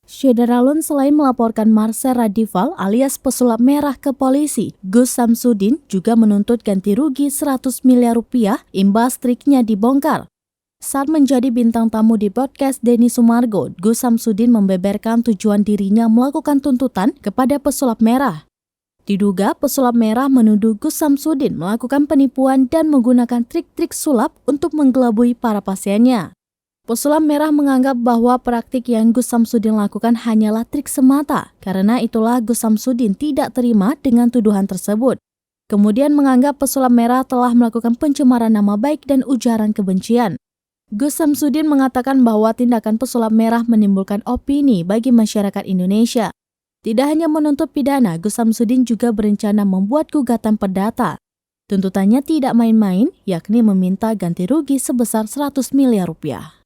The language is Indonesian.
Syederalun selain melaporkan Marcel Radival alias pesulap merah ke polisi, Gus Samsudin juga menuntut ganti rugi 100 miliar rupiah imbas triknya dibongkar. Saat menjadi bintang tamu di podcast Denny Sumargo, Gus Samsudin membeberkan tujuan dirinya melakukan tuntutan kepada pesulap merah. Diduga pesulap merah menuduh Gus Samsudin melakukan penipuan dan menggunakan trik-trik sulap untuk menggelabui para pasiennya. Pesulap merah menganggap bahwa praktik yang Gus Samsudin lakukan hanyalah trik semata, karena itulah Gus Samsudin tidak terima dengan tuduhan tersebut. Kemudian menganggap pesulap merah telah melakukan pencemaran nama baik dan ujaran kebencian. Gus Samsudin mengatakan bahwa tindakan pesulap merah menimbulkan opini bagi masyarakat Indonesia. Tidak hanya menuntut pidana, Gus Samsudin juga berencana membuat gugatan perdata. Tuntutannya tidak main-main, yakni meminta ganti rugi sebesar 100 miliar rupiah.